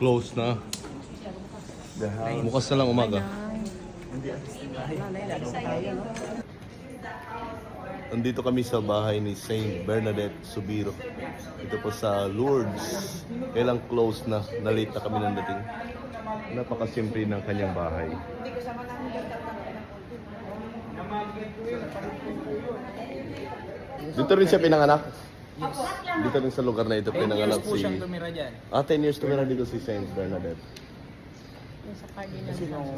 Close na. Bukas na lang umaga. Nandito kami sa bahay ni Saint Bernadette Subiro. Ito po sa Lourdes. Kailang close na. Nalate na kami ng dating. Napakasimple ng kanyang bahay. Dito rin siya pinanganak? Yes. Dito rin sa lugar na ito 10 years pinanganak po si... siyang tumira dyan. 10 years tumira dito si Saint Bernadette. Yung sa Cardinal. Kasi nung